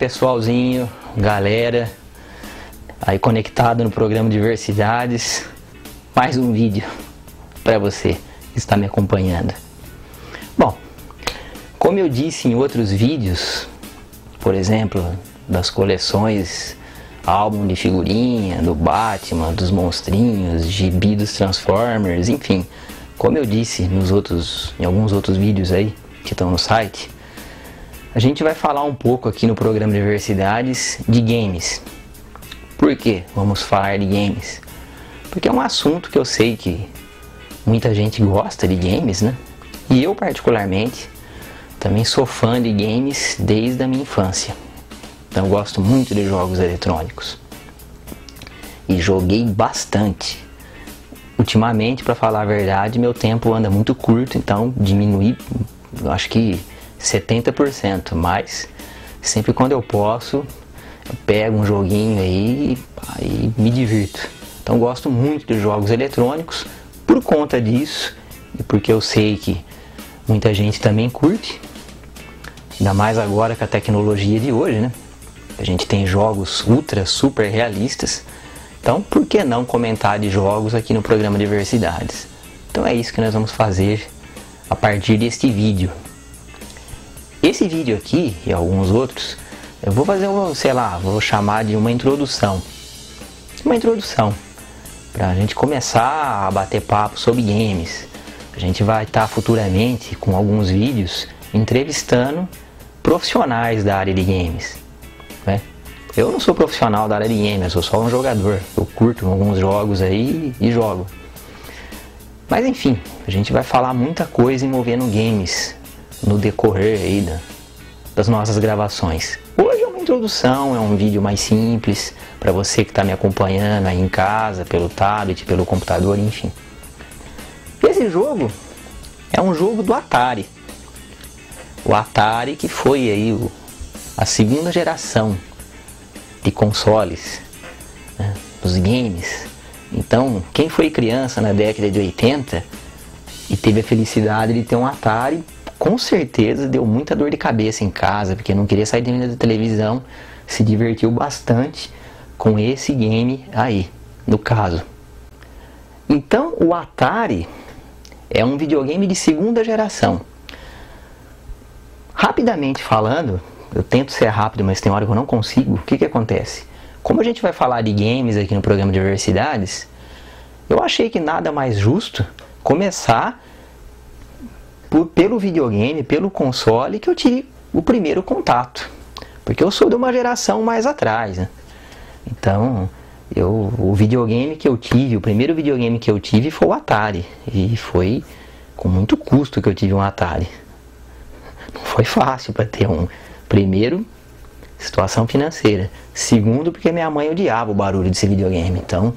pessoalzinho, galera aí conectado no programa Diversidades, mais um vídeo para você que está me acompanhando. Bom, como eu disse em outros vídeos, por exemplo, das coleções, álbum de figurinha, do Batman, dos monstrinhos, gibi dos Transformers, enfim, como eu disse em alguns outros vídeos aí que estão no site, a gente vai falar um pouco aqui no programa Diversidades de games. Por que vamos falar de games? Porque é um assunto que eu sei que muita gente gosta de games, né? E eu particularmente também sou fã de games desde a minha infância. Então eu gosto muito de jogos eletrônicos. E joguei bastante. Ultimamente, para falar a verdade, meu tempo anda muito curto, então diminui, acho que 70%, mas sempre quando eu posso, eu pego um joguinho aí e me divirto. Então gosto muito de jogos eletrônicos por conta disso e porque eu sei que muita gente também curte, ainda mais agora com a tecnologia de hoje, né? A gente tem jogos ultra, super realistas, então por que não comentar de jogos aqui no programa Diversidades? Então é isso que nós vamos fazer a partir deste vídeo. Esse vídeo aqui e alguns outros, eu vou fazer, vou chamar de uma introdução. Uma introdução para a gente começar a bater papo sobre games. A gente vai estar futuramente com alguns vídeos entrevistando profissionais da área de games, né? Eu não sou profissional da área de games, eu sou só um jogador. Eu curto alguns jogos aí e jogo. Mas enfim, a gente vai falar muita coisa envolvendo games no decorrer aí das nossas gravações. Hoje é uma introdução, é um vídeo mais simples para você que está me acompanhando aí em casa, pelo tablet, pelo computador, enfim. Esse jogo é um jogo do Atari. O Atari que foi aí a segunda geração de consoles, né, dos games. Então, quem foi criança na década de 80 e teve a felicidade de ter um Atari, com certeza deu muita dor de cabeça em casa, porque não queria sair da televisão, se divertiu bastante com esse game aí, no caso. Então, o Atari é um videogame de segunda geração. Rapidamente falando, eu tento ser rápido, mas tem hora que eu não consigo. O que acontece? Como a gente vai falar de games aqui no programa Diversidades, eu achei que nada mais justo começar pelo videogame, pelo console, que eu tive o primeiro contato. Porque eu sou de uma geração mais atrás, né? Então, o videogame que eu tive, o primeiro videogame que eu tive foi o Atari. E foi com muito custo que eu tive um Atari. Não foi fácil para ter um. Primeiro, situação financeira. Segundo, porque minha mãe odiava o barulho desse videogame. Então,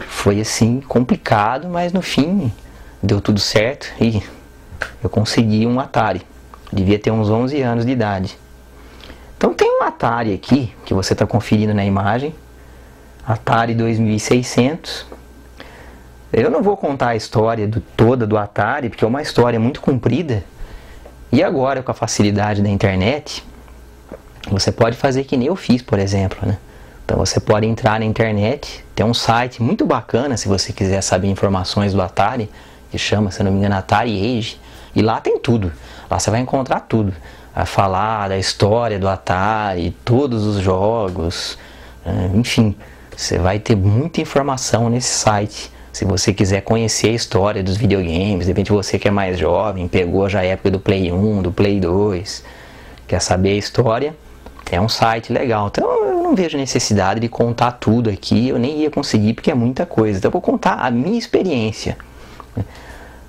foi assim, complicado, mas no fim, deu tudo certo e eu consegui um Atari. Devia ter uns 11 anos de idade. Então tem um Atari aqui, que você está conferindo na imagem. Atari 2600. Eu não vou contar a história toda do Atari, porque é uma história muito comprida. E agora, com a facilidade da internet, você pode fazer que nem eu fiz, por exemplo, né? Então você pode entrar na internet, tem um site muito bacana, se você quiser saber informações do Atari, que chama, se não me engano, Atari Age, e lá tem tudo. Lá você vai encontrar tudo. Vai falar da história do Atari, todos os jogos, enfim, você vai ter muita informação nesse site. Se você quiser conhecer a história dos videogames, de repente você que é mais jovem, pegou já a época do Play 1, do Play 2, quer saber a história, é um site legal. Então eu não vejo necessidade de contar tudo aqui, eu nem ia conseguir porque é muita coisa. Então eu vou contar a minha experiência.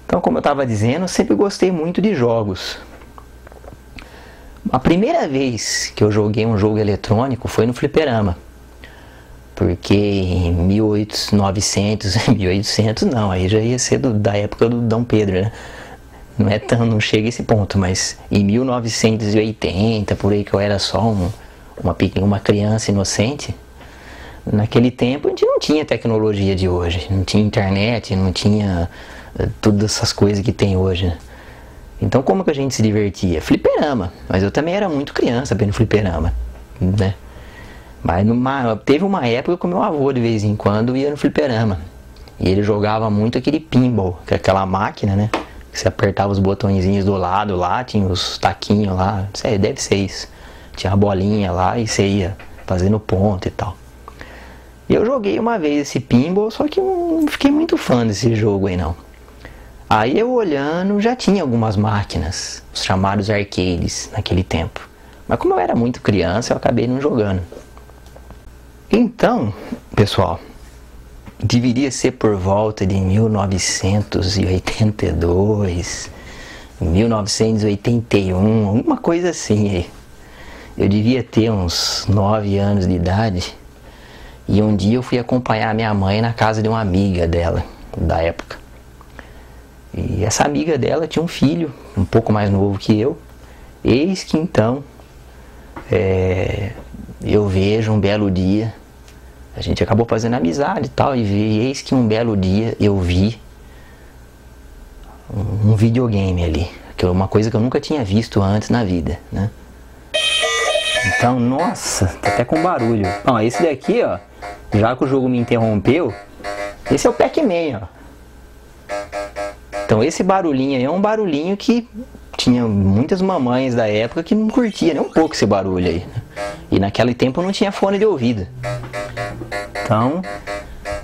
Então, como eu estava dizendo, eu sempre gostei muito de jogos. A primeira vez que eu joguei um jogo eletrônico foi no fliperama. Porque em 1800 não, aí já ia ser da época do Dom Pedro, né? Não chega a esse ponto, mas em 1980, por aí que eu era só uma criança inocente, naquele tempo a gente não tinha tecnologia de hoje, não tinha internet, não tinha todas essas coisas que tem hoje, né? Então como que a gente se divertia? Fliperama, mas eu também era muito criança vendo fliperama. né? Mas teve uma época que o meu avô de vez em quando ia no fliperama. E ele jogava muito aquele pinball, que é aquela máquina, né? Que você apertava os botõezinhos do lado lá, tinha os taquinhos lá, não sei, deve ser isso. Tinha a bolinha lá e você ia fazendo ponto e tal. E eu joguei uma vez esse pinball, só que não fiquei muito fã desse jogo aí não. Aí eu olhando, já tinha algumas máquinas, os chamados arcades, naquele tempo. Mas como eu era muito criança, eu acabei não jogando. Então, pessoal, deveria ser por volta de 1982, 1981, alguma coisa assim aí. Eu devia ter uns 9 anos de idade. E um dia eu fui acompanhar minha mãe na casa de uma amiga dela, da época. E essa amiga dela tinha um filho, um pouco mais novo que eu. Eis que então, eu vejo um belo dia, a gente acabou fazendo amizade e tal, e eis que um belo dia eu vi um videogame ali, que é uma coisa que eu nunca tinha visto antes na vida, né? Então, nossa, tá até com barulho. Ó, esse daqui, ó, já que o jogo me interrompeu, esse é o Pac-Man, ó. Então esse barulhinho aí é um barulhinho que tinha muitas mamães da época que não curtia nem um pouco esse barulho aí, né? E naquele tempo não tinha fone de ouvido. Então,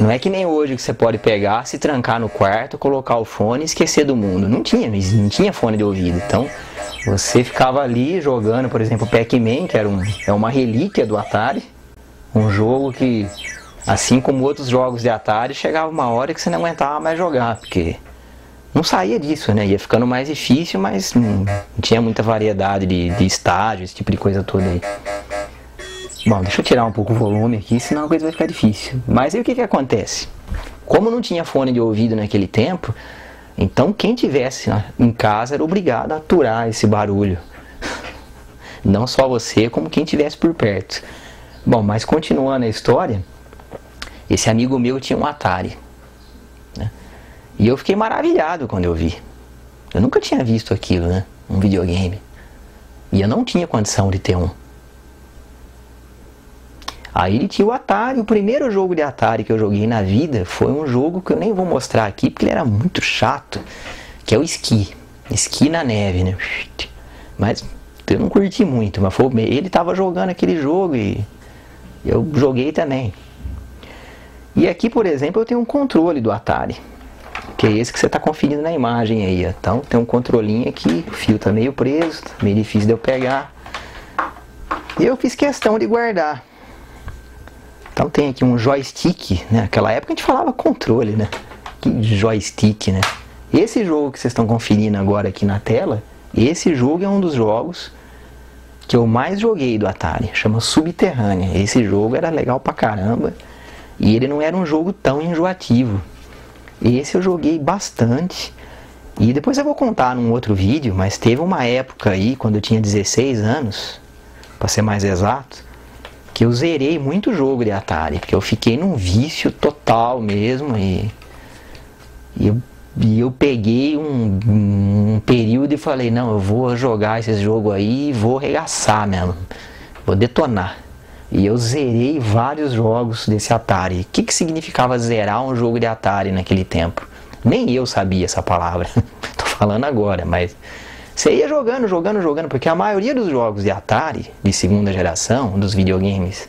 não é que nem hoje que você pode pegar, se trancar no quarto, colocar o fone e esquecer do mundo. Não tinha fone de ouvido. Então, você ficava ali jogando, por exemplo, Pac-Man, que é uma relíquia do Atari. Um jogo que, assim como outros jogos de Atari, chegava uma hora que você não aguentava mais jogar, porque não saía disso, né? Ia ficando mais difícil, mas não tinha muita variedade de estágio, esse tipo de coisa toda aí. Bom, deixa eu tirar um pouco o volume aqui, senão a coisa vai ficar difícil. Mas aí o que acontece? Como não tinha fone de ouvido naquele tempo, então quem tivesse em casa era obrigado a aturar esse barulho. Não só você, como quem tivesse por perto. Bom, mas continuando a história, esse amigo meu tinha um Atari, né? E eu fiquei maravilhado quando eu vi. Eu nunca tinha visto aquilo, né? Um videogame. E eu não tinha condição de ter um. Aí ele tinha o Atari. O primeiro jogo de Atari que eu joguei na vida foi um jogo que eu nem vou mostrar aqui, porque ele era muito chato, que é o Esqui. Esqui na neve, né? Mas eu não curti muito, mas ele estava jogando aquele jogo e eu joguei também. E aqui, por exemplo, eu tenho um controle do Atari, que é esse que você está conferindo na imagem aí. Então tem um controlinho aqui, o fio está meio preso, tá meio difícil de eu pegar. E eu fiz questão de guardar. Então tem aqui um joystick, né? Naquela época a gente falava controle, né? Que joystick, né? Esse jogo que vocês estão conferindo agora aqui na tela, esse jogo é um dos jogos que eu mais joguei do Atari, chama Subterrânea. Esse jogo era legal pra caramba e ele não era um jogo tão enjoativo. Esse eu joguei bastante e depois eu vou contar num outro vídeo, mas teve uma época aí, quando eu tinha 16 anos, pra ser mais exato, que eu zerei muito jogo de Atari, porque eu fiquei num vício total mesmo e eu peguei um período e falei, não, eu vou jogar esse jogo aí e vou arregaçar mesmo, vou detonar. E eu zerei vários jogos desse Atari. O que significava zerar um jogo de Atari naquele tempo? Nem eu sabia essa palavra, tô falando agora, mas você ia jogando, porque a maioria dos jogos de Atari, de segunda geração, dos videogames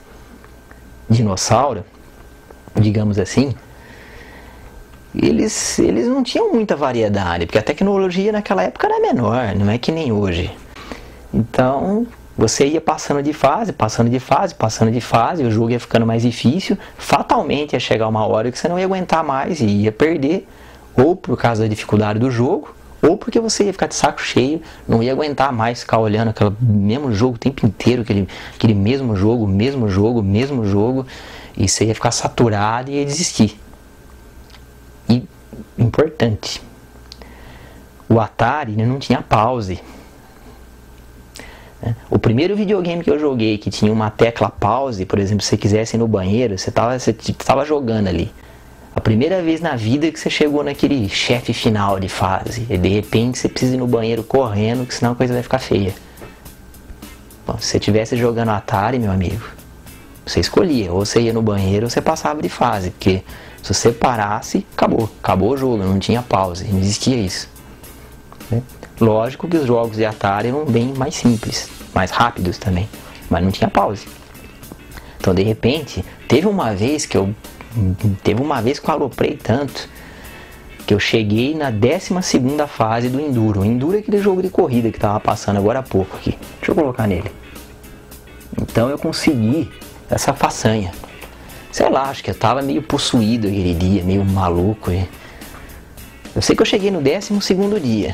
dinossauro, digamos assim, eles não tinham muita variedade, porque a tecnologia naquela época era menor, não é que nem hoje. Então você ia passando de fase, o jogo ia ficando mais difícil, fatalmente ia chegar uma hora que você não ia aguentar mais e ia perder, ou por causa da dificuldade do jogo, ou porque você ia ficar de saco cheio, não ia aguentar mais ficar olhando aquele mesmo jogo o tempo inteiro, aquele mesmo jogo, e você ia ficar saturado e ia desistir. E, importante, o Atari não tinha pause. O primeiro videogame que eu joguei que tinha uma tecla pause, por exemplo, se você quisesse ir no banheiro, você estava jogando ali. A primeira vez na vida que você chegou naquele chefe final de fase, e de repente você precisa ir no banheiro correndo, que senão a coisa vai ficar feia. Então, se você estivesse jogando Atari, meu amigo, você escolhia, ou você ia no banheiro ou você passava de fase, porque se você parasse, acabou o jogo, não tinha pause, não existia isso. Lógico que os jogos de Atari eram bem mais simples, mais rápidos também, mas não tinha pause. Então, de repente, teve uma vez que eu aloprei tanto que eu cheguei na 12ª fase do Enduro. O Enduro é aquele jogo de corrida que estava passando agora há pouco aqui. Deixa eu colocar nele. Então eu consegui essa façanha. Sei lá, acho que eu estava meio possuído aquele dia, meio maluco. Eu sei que eu cheguei no 12º dia.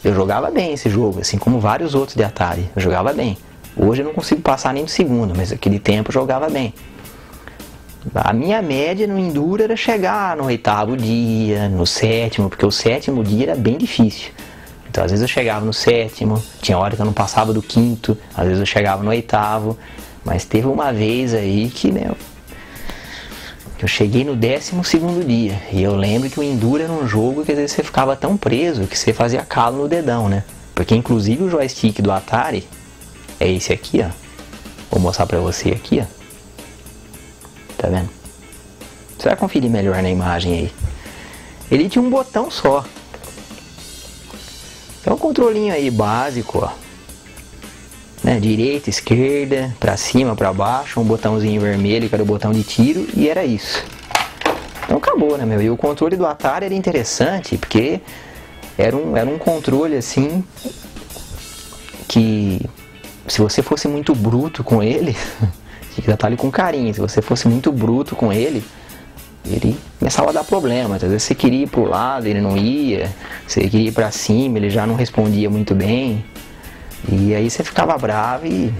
Eu jogava bem esse jogo, assim como vários outros de Atari. Eu jogava bem. Hoje eu não consigo passar nem do segundo, mas naquele tempo eu jogava bem. A minha média no Enduro era chegar no 8º dia, no 7º, porque o 7º dia era bem difícil. Então às vezes eu chegava no 7º, tinha hora que eu não passava do 5º, às vezes eu chegava no 8º, mas teve uma vez aí que, eu cheguei no 12º dia. E eu lembro que o Enduro era um jogo que às vezes você ficava tão preso que você fazia calo no dedão, né? Porque inclusive o joystick do Atari é esse aqui, ó. Vou mostrar pra você aqui, ó. Tá vendo? Você vai conferir melhor na imagem aí. Ele tinha um botão só. É um controlinho aí básico, ó. Né? Direita, esquerda, pra cima, pra baixo. Um botãozinho vermelho que era o botão de tiro. E era isso. Então acabou, né, meu? E o controle do Atari era interessante porque era um controle assim que se você fosse muito bruto com ele... Tinha que tratar ele com carinho. Se você fosse muito bruto com ele, ele começava a dar problema. Às vezes você queria ir pro lado, ele não ia. Você queria ir pra cima, ele já não respondia muito bem. E aí você ficava bravo e...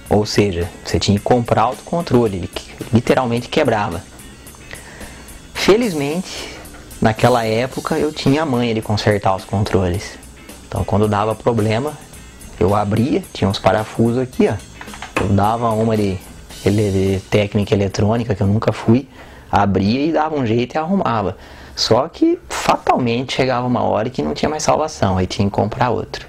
Ou seja, você tinha que comprar outro controle. Ele literalmente quebrava. Felizmente, naquela época eu tinha a manha de consertar os controles. Então quando dava problema, eu abria, tinha uns parafusos aqui, ó. Eu dava uma de técnica eletrônica, que eu nunca fui, abria e dava um jeito e arrumava. Só que fatalmente chegava uma hora que não tinha mais salvação, aí tinha que comprar outro.